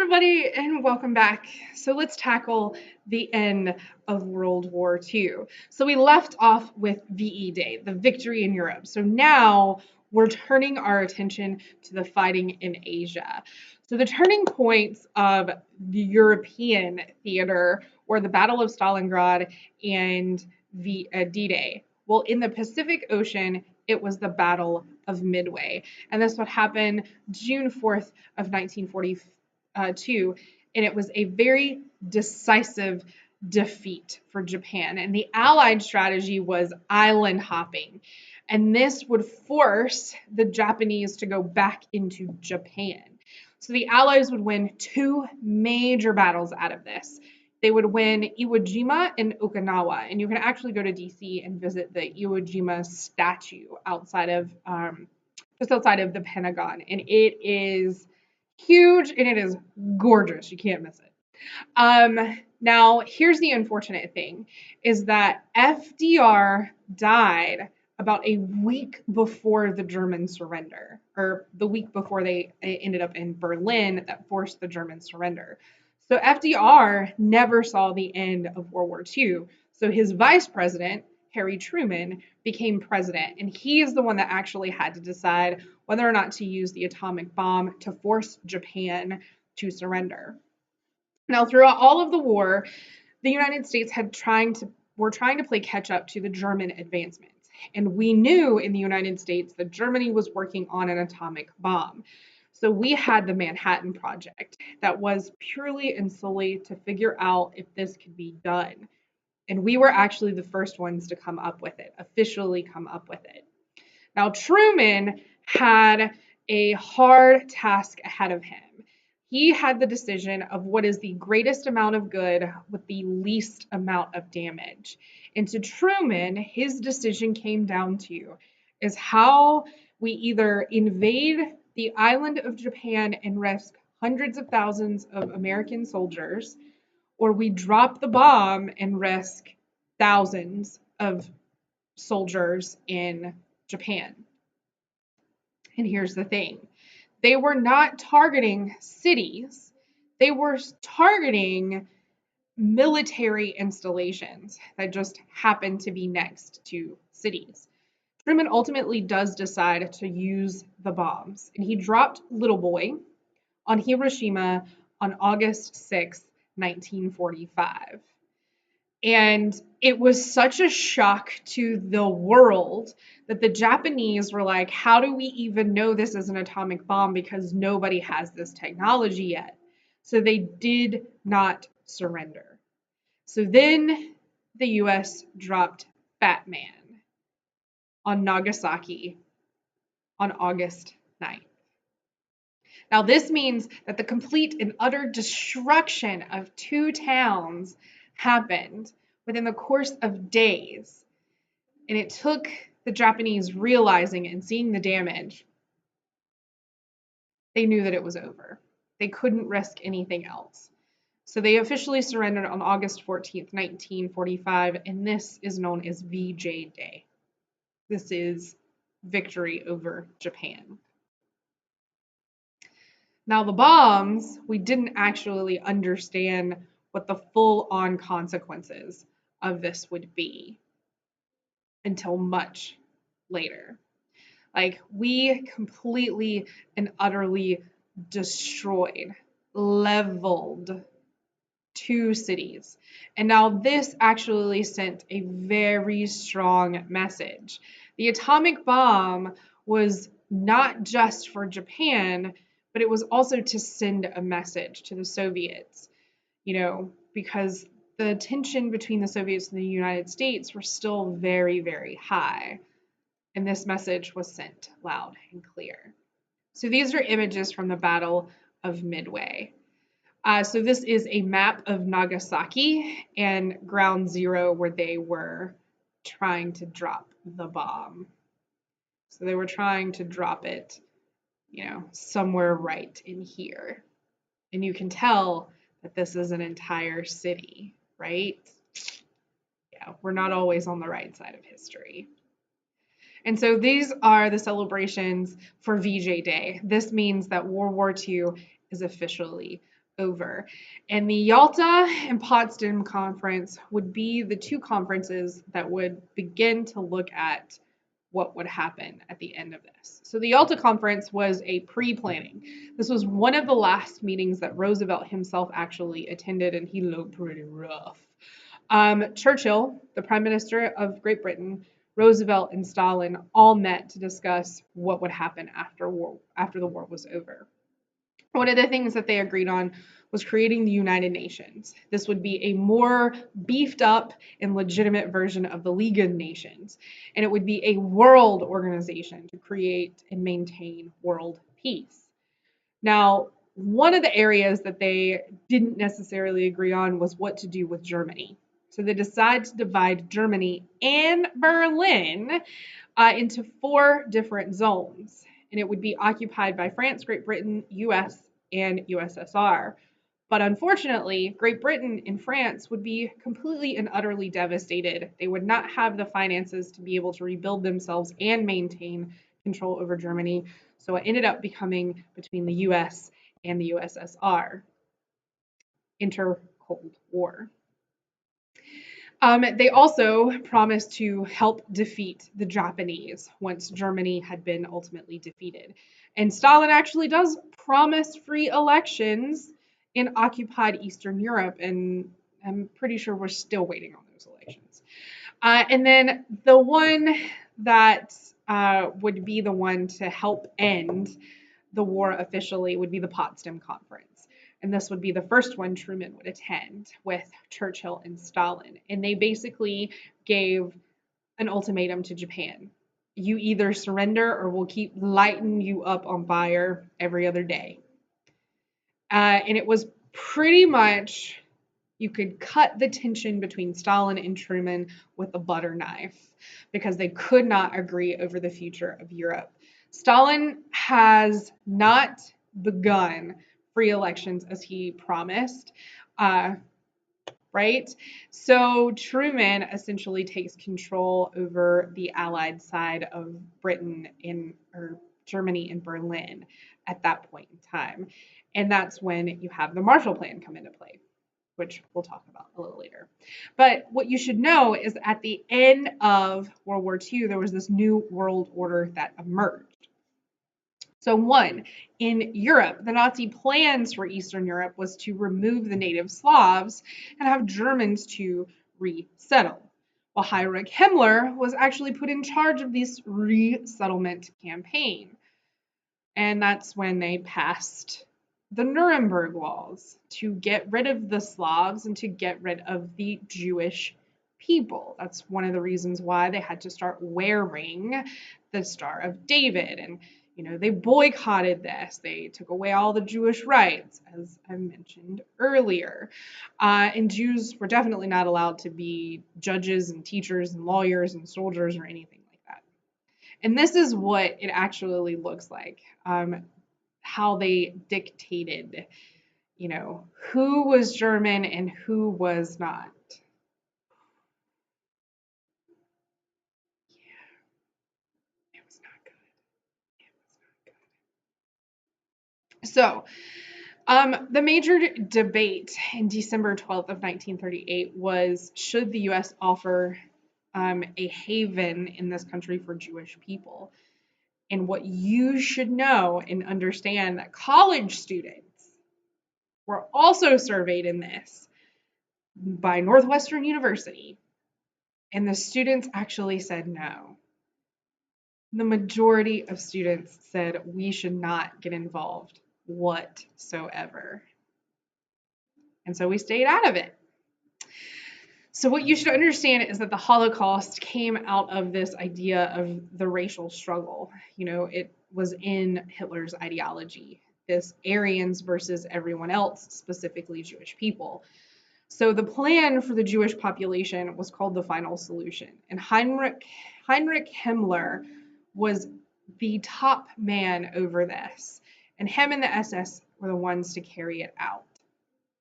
everybody, and welcome back. So let's tackle the end of World War II. So we left off with VE Day, the victory in Europe. So now we're turning our attention to the fighting in Asia. So the turning points of the European theater were the Battle of Stalingrad and the D-Day. Well, in the Pacific Ocean, it was the Battle of Midway. And this would happen June 4th of 1945. Too, and it was a very decisive defeat for Japan. And the Allied strategy was island hopping, and this would force the Japanese to go back into Japan. So the Allies would win two major battles out of this. They would win Iwo Jima and Okinawa, and you can actually go to DC and visit the Iwo Jima statue outside of just outside of the Pentagon, and it is huge and it is gorgeous. You can't miss it. Now, here's the unfortunate thing is that FDR died about a week before the German surrender, or the week before they ended up in Berlin that forced the German surrender. So FDR never saw the end of World War II. So his vice president, Harry Truman, became president, and he is the one that actually had to decide whether or not to use the atomic bomb to force Japan to surrender. Now, throughout all of the war, the United States were trying to play catch up to the German advancements, and we knew in the United States that Germany was working on an atomic bomb. So we had the Manhattan Project that was purely and solely to figure out if this could be done. And we were actually the first ones to come up with it, officially come up with it. Now, Truman had a hard task ahead of him. He had the decision of what is the greatest amount of good with the least amount of damage. And to Truman, his decision came down to is how we either invade the island of Japan and risk hundreds of thousands of American soldiers, or we drop the bomb and risk thousands of soldiers in Japan. And here's the thing. They were not targeting cities. They were targeting military installations that just happened to be next to cities. Truman ultimately does decide to use the bombs, and he dropped Little Boy on Hiroshima on August 6, 1945. And it was such a shock to the world that the Japanese were like, how do we even know this is an atomic bomb because nobody has this technology yet? So they did not surrender. So then the US dropped Fat Man on Nagasaki on August 9th. Now, this means that the complete and utter destruction of two towns happened within the course of days. And it took the Japanese realizing and seeing the damage. They knew that it was over. They couldn't risk anything else. So they officially surrendered on August 14th, 1945, and this is known as VJ Day. This is victory over Japan. Now, the bombs, we didn't actually understand what the full-on consequences of this would be until much later. Like, we completely and utterly destroyed, leveled two cities. And now this actually sent a very strong message. The atomic bomb was not just for Japan, but it was also to send a message to the Soviets, because the tension between the Soviets and the United States were still very, very high. And this message was sent loud and clear. So these are images from the Battle of Midway. So this is a map of Nagasaki and Ground Zero where they were trying to drop the bomb. So they were trying to drop it, somewhere right in here. And you can tell that this is an entire city, right? Yeah, we're not always on the right side of history. And so these are the celebrations for VJ Day. This means that World War II is officially over. And the Yalta and Potsdam Conference would be the two conferences that would begin to look at what would happen at the end of this. So the Yalta Conference was a pre-planning. This was one of the last meetings that Roosevelt himself actually attended, and he looked pretty rough. Churchill, the Prime Minister of Great Britain, Roosevelt, and Stalin all met to discuss what would happen after the war was over. One of the things that they agreed on was creating the United Nations. This would be a more beefed up and legitimate version of the League of Nations, and it would be a world organization to create and maintain world peace. Now, one of the areas that they didn't necessarily agree on was what to do with Germany. So they decided to divide Germany and Berlin into 4 different zones, and it would be occupied by France, Great Britain, US, and USSR. But unfortunately, Great Britain and France would be completely and utterly devastated. They would not have the finances to be able to rebuild themselves and maintain control over Germany. So it ended up becoming between the US and the USSR. Inter Cold War. They also promised to help defeat the Japanese once Germany had been ultimately defeated. And Stalin actually does promise free elections in occupied Eastern Europe, and I'm pretty sure we're still waiting on those elections. And then the one that would be the one to help end the war officially would be the Potsdam Conference. And this would be the first one Truman would attend with Churchill and Stalin. And they basically gave an ultimatum to Japan. You either surrender or we'll keep lighting you up on fire every other day. And it was pretty much, you could cut the tension between Stalin and Truman with a butter knife because they could not agree over the future of Europe. Stalin has not begun free elections as he promised, right? So Truman essentially takes control over the Allied side of Britain or Germany and Berlin at that point in time. And that's when you have the Marshall Plan come into play, which we'll talk about a little later. But what you should know is at the end of World War II, there was this new world order that emerged. So one, in Europe, the Nazi plans for Eastern Europe was to remove the native Slavs and have Germans to resettle, while Heinrich Himmler was actually put in charge of this resettlement campaign. And that's when they passed the Nuremberg laws to get rid of the Slavs and to get rid of the Jewish people. That's one of the reasons why they had to start wearing the Star of David. And they boycotted this. They took away all the Jewish rights, as I mentioned earlier. And Jews were definitely not allowed to be judges and teachers and lawyers and soldiers or anything like that. And this is what it actually looks like, how they dictated, who was German and who was not. Yeah, it was not good. So, the major debate in December 12th of 1938 was, should the U.S. offer a haven in this country for Jewish people? And what you should know and understand that college students were also surveyed in this by Northwestern University, and the students actually said no. The majority of students said we should not get involved whatsoever. And so we stayed out of it. So what you should understand is that the Holocaust came out of this idea of the racial struggle. It was in Hitler's ideology, this Aryans versus everyone else, specifically Jewish people. So the plan for the Jewish population was called the Final Solution. And Heinrich Himmler was the top man over this. And him and the SS were the ones to carry it out.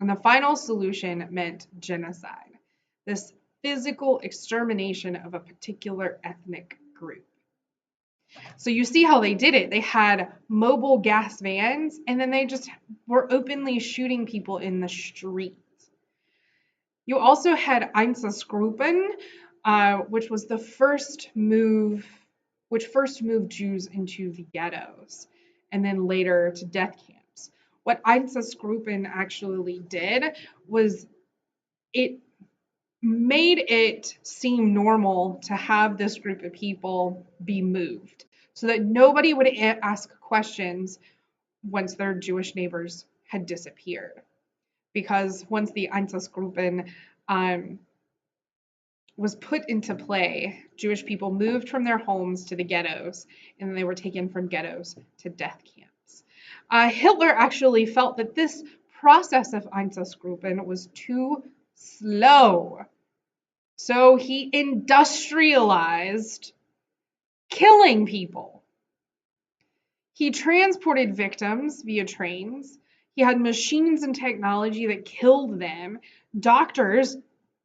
And the final solution meant genocide, this physical extermination of a particular ethnic group. So you see how they did it. They had mobile gas vans, and then they just were openly shooting people in the street. You also had Einsatzgruppen, which was the first moved Jews into the ghettos, and then later to death camps. What Einsatzgruppen actually did was it made it seem normal to have this group of people be moved so that nobody would ask questions once their Jewish neighbors had disappeared. Because once the Einsatzgruppen um, was put into play, Jewish people moved from their homes to the ghettos, and then they were taken from ghettos to death camps. Hitler actually felt that this process of Einsatzgruppen was too slow. So he industrialized killing people. He transported victims via trains. He had machines and technology that killed them. Doctors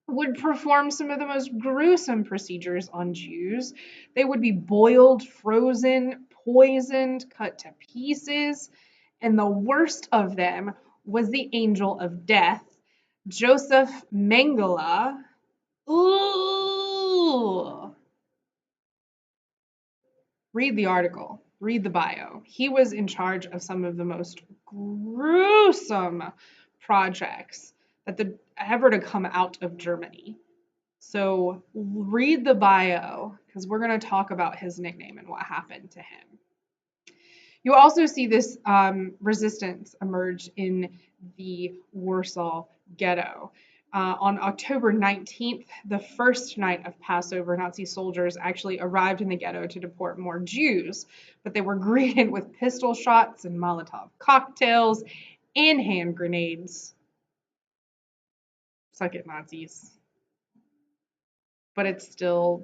would perform some of the most gruesome procedures on Jews. They would be boiled, frozen, poisoned, cut to pieces. And the worst of them was the angel of death, Joseph Mengele. Ooh. Read the article, read the bio. He was in charge of some of the most gruesome projects that ever to come out of Germany. So read the bio because we're going to talk about his nickname and what happened to him. You also see this resistance emerge in the Warsaw Ghetto. On October 19th, the first night of Passover, Nazi soldiers actually arrived in the ghetto to deport more Jews, but they were greeted with pistol shots and Molotov cocktails and hand grenades. Suck it, Nazis. But it still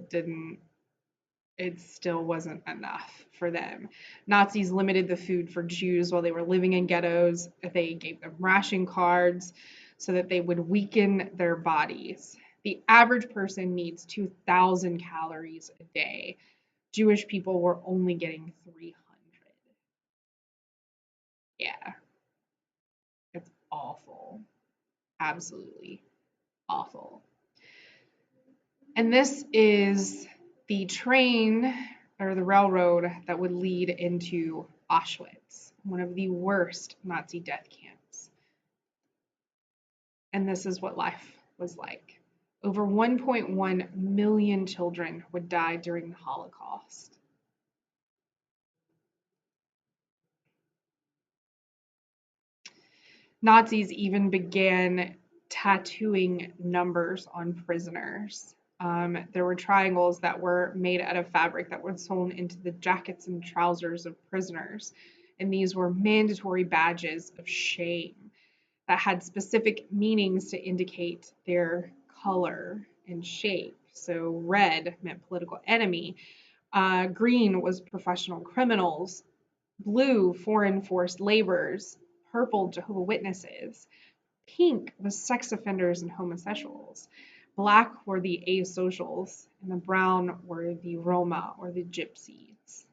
wasn't enough for them. Nazis limited the food for Jews while they were living in ghettos. They gave them ration cards so that they would weaken their bodies. The average person needs 2,000 calories a day. Jewish people were only getting 300. Yeah, it's awful. Absolutely awful. And this is the train or the railroad that would lead into Auschwitz, one of the worst Nazi death camps. And this is what life was like. Over 1.1 million children would die during the Holocaust. Nazis even began tattooing numbers on prisoners. There were triangles that were made out of fabric that were sewn into the jackets and trousers of prisoners. And these were mandatory badges of shame that had specific meanings to indicate their color and shape. So red meant political enemy, green was professional criminals, blue foreign forced laborers, purple Jehovah's Witnesses, pink was sex offenders and homosexuals, black were the asocials, and the brown were the Roma or the gypsies.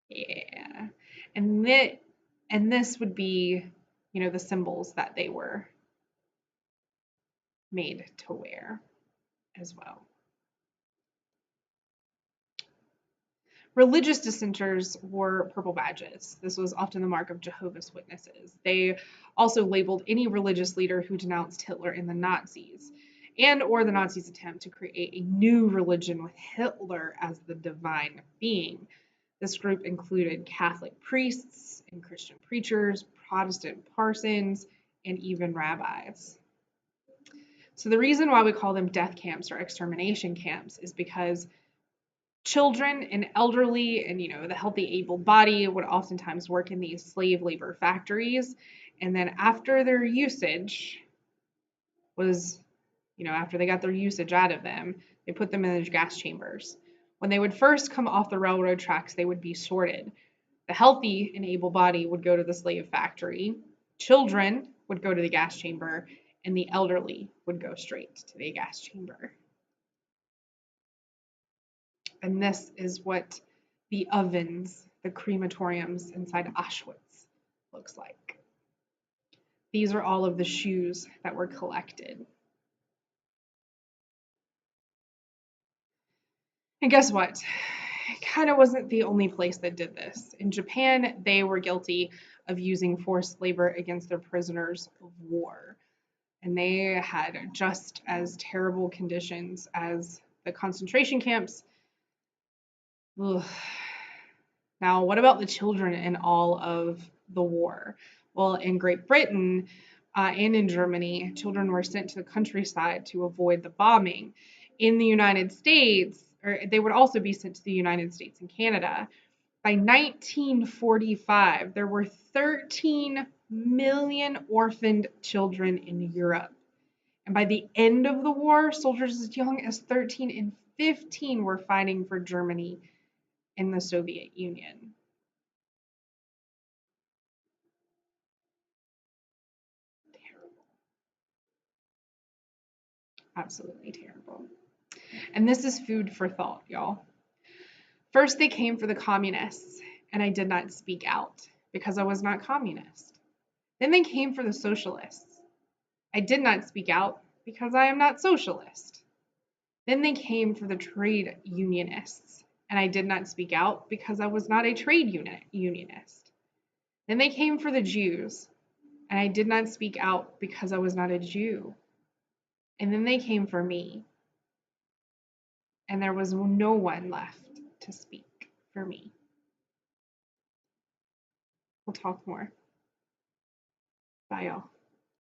Yeah. And this would be, the symbols that they were made to wear as well. Religious dissenters wore purple badges. This was often the mark of Jehovah's Witnesses. They also labeled any religious leader who denounced Hitler and the Nazis, and or the Nazis' attempt to create a new religion with Hitler as the divine being. This group included Catholic priests and Christian preachers, Protestant parsons, and even rabbis. So the reason why we call them death camps or extermination camps is because children and elderly and the healthy able body would oftentimes work in these slave labor factories, and then after their usage was after they got their usage out of them, they put them in those gas chambers. When they would first come off the railroad tracks, they would be sorted. The healthy and able body would go to the slave factory, children would go to the gas chamber, and the elderly would go straight to the gas chamber. And this is what the ovens, the crematoriums inside Auschwitz looks like. These are all of the shoes that were collected. And guess what? It kind of wasn't the only place that did this. In Japan, they were guilty of using forced labor against their prisoners of war. And they had just as terrible conditions as the concentration camps. Ugh. Now, what about the children in all of the war? Well, in Great Britain and in Germany, children were sent to the countryside to avoid the bombing. In the United States, or they would also be sent to the United States and Canada. By 1945, there were 13 million orphaned children in Europe. And by the end of the war, soldiers as young as 13 and 15 were fighting for Germany in the Soviet Union. Terrible. Absolutely terrible. And this is food for thought, y'all. First, they came for the communists, and I did not speak out because I was not communist. Then they came for the socialists. I did not speak out because I am not socialist. Then they came for the trade unionists, and I did not speak out because I was not a trade unionist. Then they came for the Jews, and I did not speak out because I was not a Jew. And then they came for me, and there was no one left to speak for me. We'll talk more. Bye, y'all.